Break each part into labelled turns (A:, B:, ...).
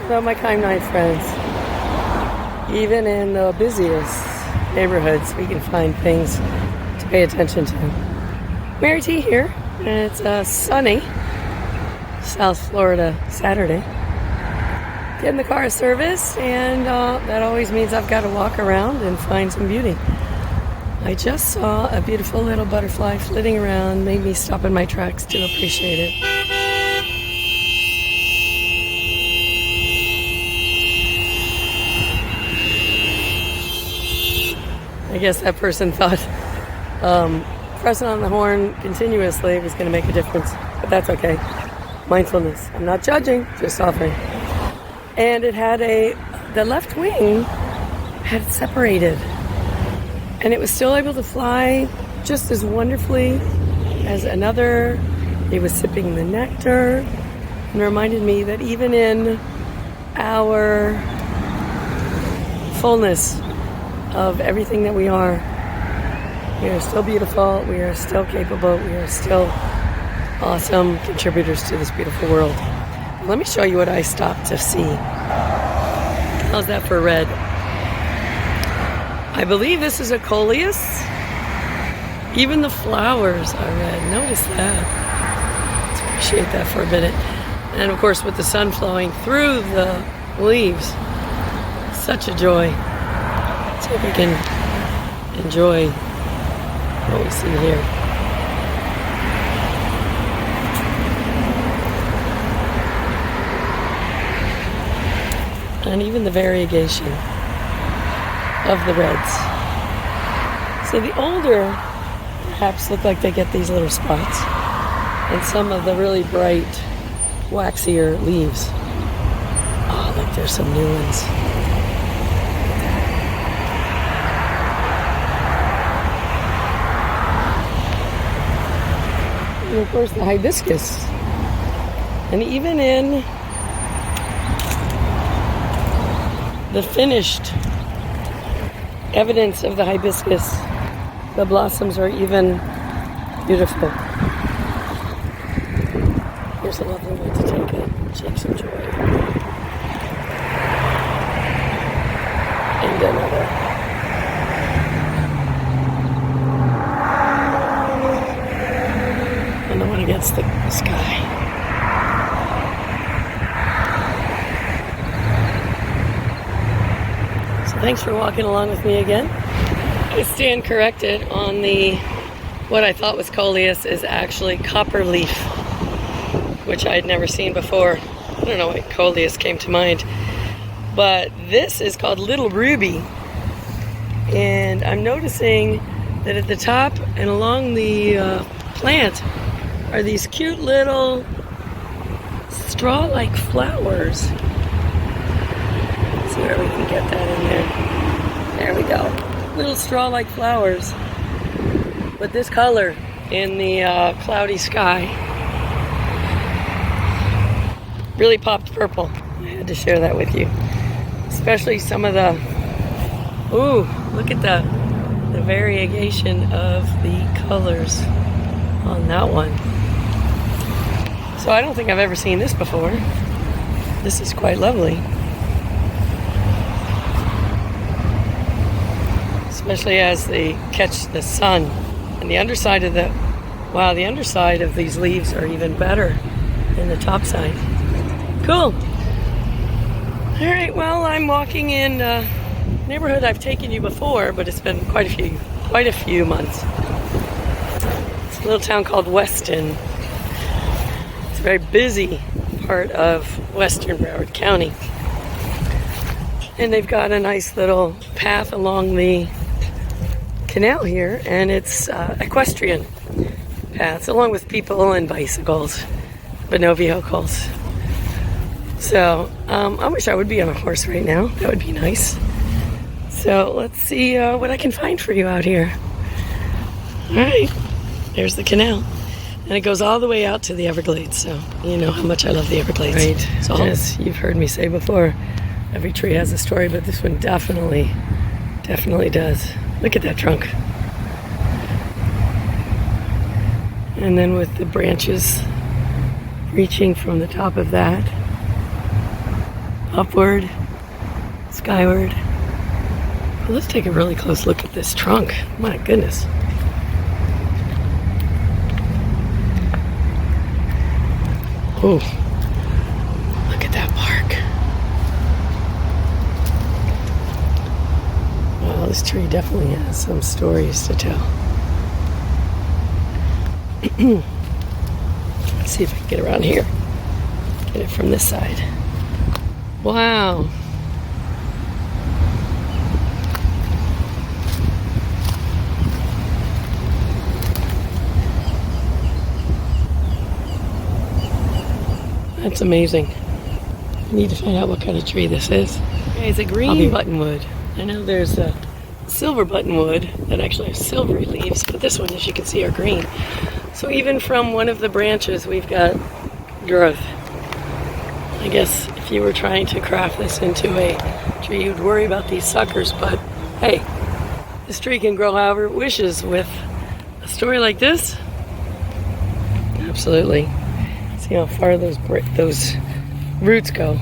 A: So my kind night friends, even in the busiest neighborhoods, we can find things to pay attention to. Mary T here, and it's a sunny South Florida Saturday. Getting the car serviced, and that always means I've got to walk around and find some beauty. I just saw a beautiful little butterfly flitting around, made me stop in my tracks to appreciate it. I guess that person thought pressing on the horn continuously was going to make a difference, but that's okay. Mindfulness. I'm not judging, just offering. And it had the left wing had separated, and it was still able to fly just as wonderfully as another. It was sipping the nectar and reminded me that even in our fullness of everything that we are still beautiful, we are still capable, we are still awesome contributors to this beautiful world. Let me show you what I stopped to see. How's that for red? I believe this is a coleus. Even the flowers are red. Notice that. Let's appreciate that for a minute. And of course, with the sun flowing through the leaves, such a joy. Let's see if we can enjoy what we see here. And even the variegation of the reds. So the older perhaps look like they get these little spots, and some of the really bright, waxier leaves. Oh, look, there's some new ones. And of course the hibiscus. And even in the finished evidence of the hibiscus, the blossoms are even beautiful. Here's a lovely one to take some joy. And another. And the one against the sky. Thanks for walking along with me again. I stand corrected on what I thought was coleus is actually copper leaf, which I had never seen before. I don't know why coleus came to mind. But this is called little ruby. And I'm noticing that at the top and along the plant are these cute little straw-like flowers. See where we can get that in there. There we go. Little straw-like flowers. But this color in the cloudy sky really popped purple. I had to share that with you. Especially some of the... Ooh, look at the variegation of the colors on that one. So I don't think I've ever seen this before. This is quite lovely. Especially as they catch the sun. And the underside of the underside of these leaves are even better than the top side. Cool. All right, well, I'm walking in a neighborhood I've taken you before, but it's been quite a few months. It's a little town called Weston. It's a very busy part of western Broward County. And they've got a nice little path along the canal here, and it's equestrian paths along with people and bicycles, but no vehicles. So I wish I would be on a horse right now. That would be nice. So let's see what I can find for you out here. All right, there's the canal, and it goes all the way out to the Everglades. So you know how much I love the Everglades. Right. So as you've heard me say before, every tree has a story, but this one definitely does. Look at that trunk. And then with the branches reaching from the top of that. upward, skyward. Well, let's take a really close look at this trunk. My goodness. Oh, look at that bark. Wow, this tree definitely has some stories to tell. Let's see if I can get around here. Get it from this side. Wow. That's amazing. I need to find out what kind of tree this is. Okay, it's a green buttonwood. I know there's a silver buttonwood that actually has silvery leaves, but this one, as you can see, are green. So even from one of the branches, we've got growth. I guess if you were trying to craft this into a tree, you'd worry about these suckers, but hey, this tree can grow however it wishes with a story like this. Absolutely. See how far those roots go.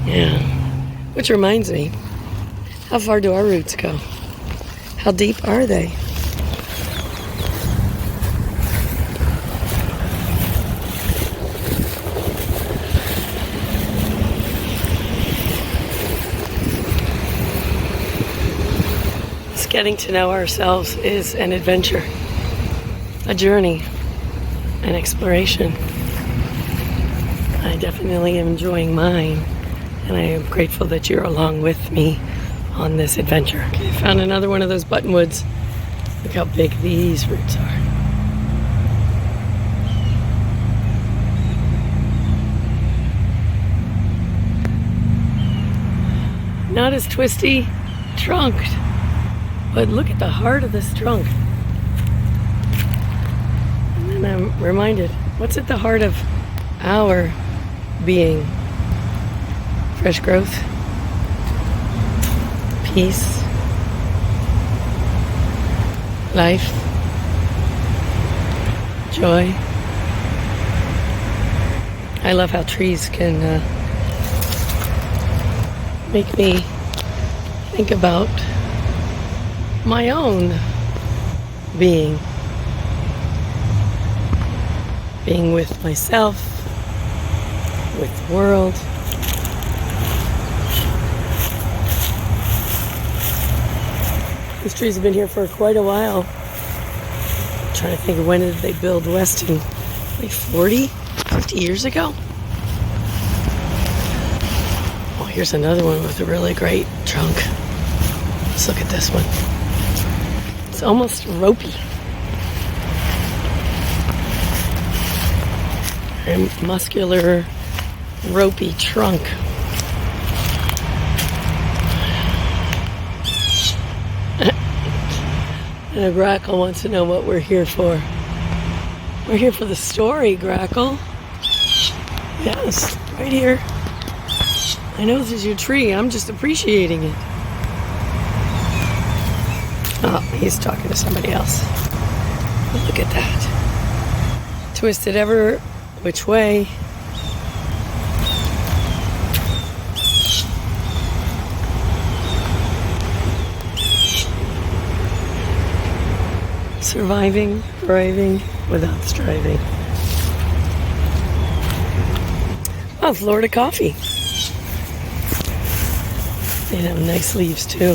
A: Yeah. Which reminds me, how far do our roots go? How deep are they? Just getting to know ourselves is an adventure, a journey, an exploration. I definitely am enjoying mine, and I am grateful that you're along with me on this adventure. Okay, found another one of those buttonwoods. Look how big these roots are. Not as twisty trunk, but look at the heart of this trunk. And I'm reminded, what's at the heart of our being? Fresh growth, peace, life, joy. I love how trees can make me think about my own being with myself, with the world. These trees have been here for quite a while. I'm trying to think of when did they build Weston? Like 40, 50 years ago? Oh, here's another one with a really great trunk. Let's look at this one. It's almost ropey. A muscular, ropey trunk. And a grackle wants to know what we're here for. We're here for the story, grackle. Yes, right here. I know this is your tree. I'm just appreciating it. Oh, he's talking to somebody else. Look at that. Twisted ever which way. Surviving, thriving, without striving. Oh, Florida coffee. They have nice leaves too.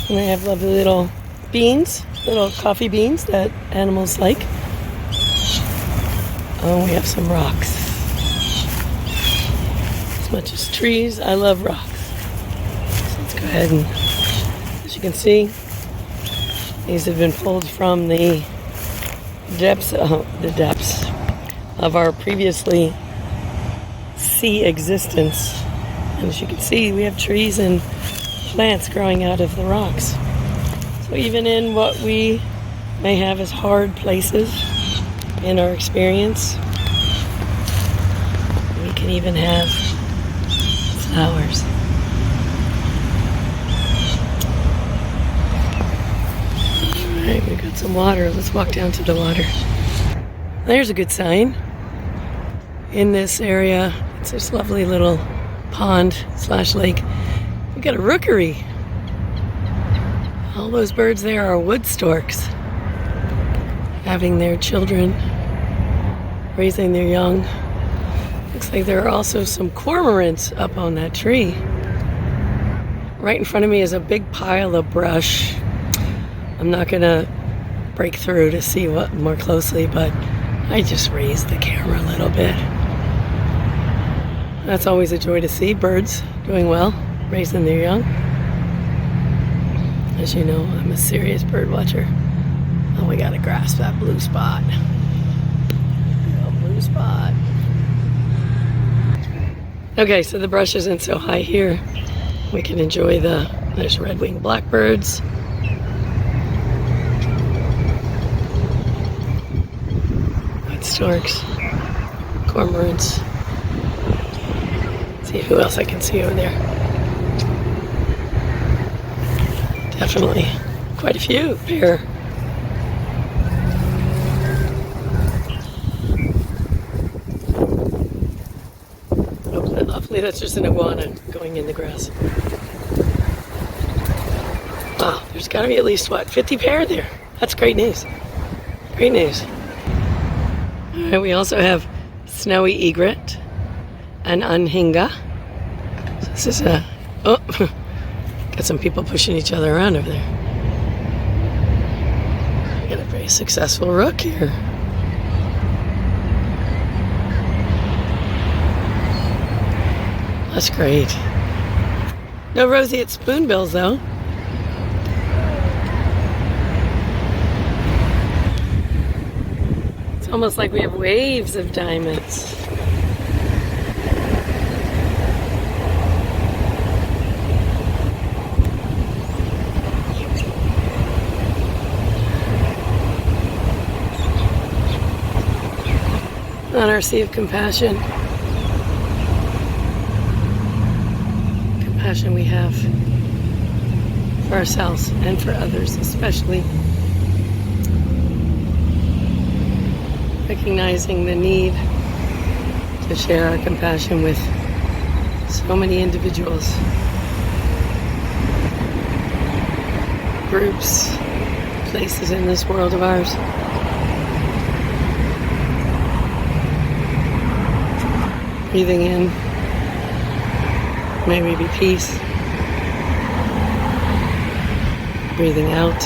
A: And they have lovely little beans, little coffee beans that animals like. Oh, we have some rocks. As much as trees, I love rocks. So let's go ahead and, as you can see, these have been pulled from the depths of our previously sea existence. And as you can see, we have trees and plants growing out of the rocks. So even in what we may have as hard places in our experience, we can even have flowers. Alright, we've got some water. Let's walk down to the water. There's a good sign. In this area, it It's this lovely little pond slash lake. We got a rookery. All those birds there are wood storks, having their children, raising their young. Looks like there are also some cormorants up on that tree. Right in front of me is a big pile of brush. I'm not gonna break through to see what more closely, but I just raised the camera a little bit. That's always a joy to see birds doing well, raising their young. As you know, I'm a serious bird watcher. Oh, we gotta grasp that blue spot. Oh, blue spot. Okay, so the brush isn't so high here. We can enjoy there's red-winged blackbirds. White storks, cormorants. See who else I can see over there. Definitely quite a few pair. Hopefully that's just an iguana going in the grass. Wow, there's got to be at least, 50 pair there. That's great news. Great news. All right, we also have snowy egret and anhinga. So this is got some people pushing each other around over there. We got a very successful rook here. That's great. No roseate spoonbills though. It's almost like we have waves of diamonds. On our sea of compassion. Compassion we have for ourselves and for others, especially. Recognizing the need to share our compassion with so many individuals, groups, places in this world of ours. Breathing in, may we be peace. Breathing out,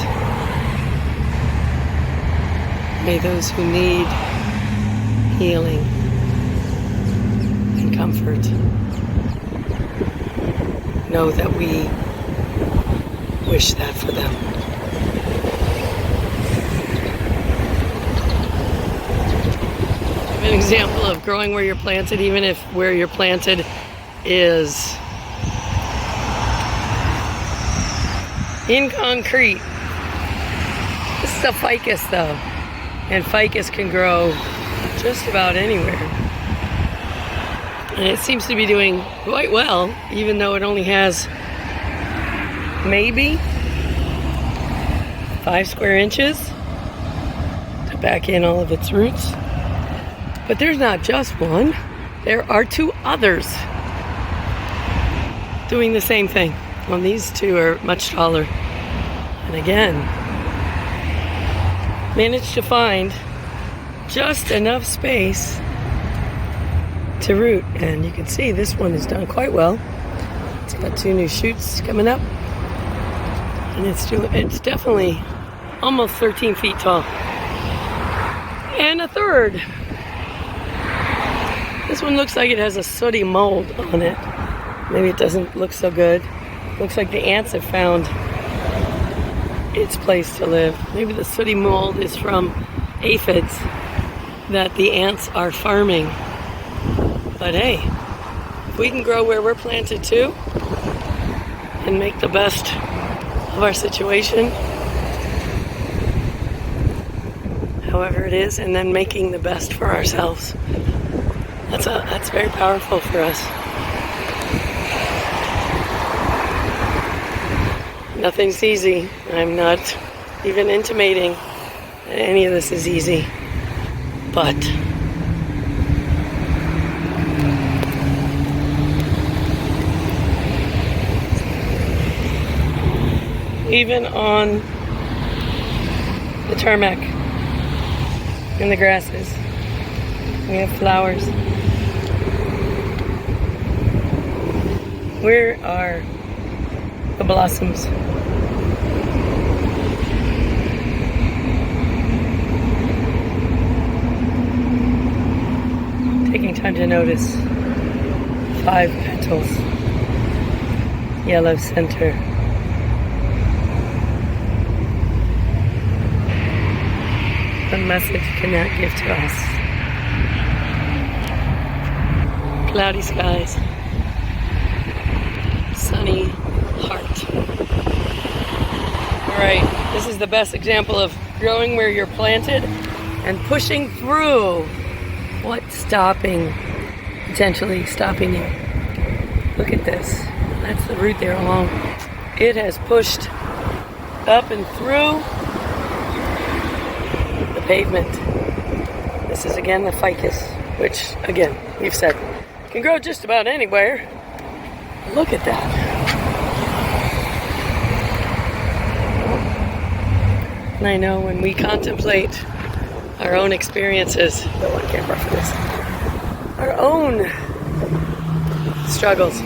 A: may those who need healing and comfort know that we wish that for them. An example of growing where you're planted, even if where you're planted is in concrete. This is a ficus though, and ficus can grow just about anywhere. And it seems to be doing quite well, even though it only has maybe 5 square inches to back in all of its roots. But there's not just one. There are 2 others doing the same thing. Well, these 2 are much taller. And again, managed to find just enough space to root. And you can see this one has done quite well. It's got 2 new shoots coming up. And it's definitely almost 13 feet tall. And a third. This one looks like it has a sooty mold on it. Maybe it doesn't look so good. Looks like the ants have found its place to live. Maybe the sooty mold is from aphids that the ants are farming. But hey, if we can grow where we're planted too and make the best of our situation, however it is, and then making the best for ourselves, that's very powerful for us. Nothing's easy. I'm not even intimating that any of this is easy. But even on the tarmac and the grasses. We have flowers. Where are the blossoms? Taking time to notice 5 petals, yellow center. What message can that give to us? Cloudy skies, sunny heart. All right, this is the best example of growing where you're planted and pushing through what's potentially stopping you. Look at this. That's the root there alone. It has pushed up and through the pavement. This is again the ficus, which again, we've said, can grow just about anywhere. Look at that. And I know when we contemplate our own experiences, go on camera for this, our own struggles,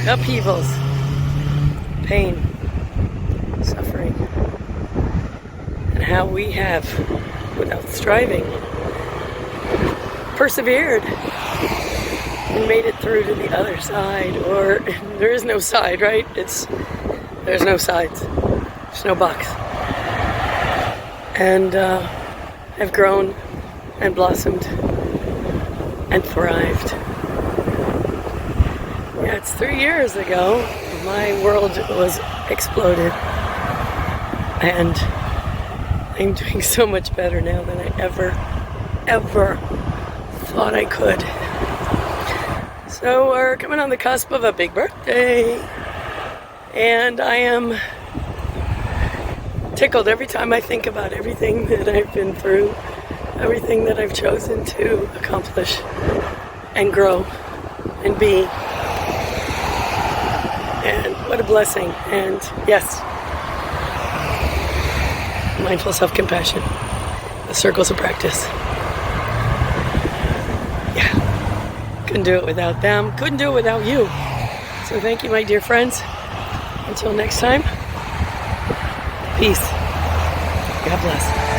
A: upheavals, pain, suffering, and how we have, without striving, persevered and made it through to the other side. Or there is no side, right? There's no sides. There's no box. And have grown and blossomed and thrived. Yeah, it's 3 years ago. My world was exploded. And I'm doing so much better now than I ever thought I could. So we're coming on the cusp of a big birthday. And I am tickled every time I think about everything that I've been through, everything that I've chosen to accomplish and grow and be. And what a blessing. And yes, mindful self-compassion, the circles of practice. Yeah, couldn't do it without them, couldn't do it without you. So thank you, my dear friends. Until next time, peace. God bless.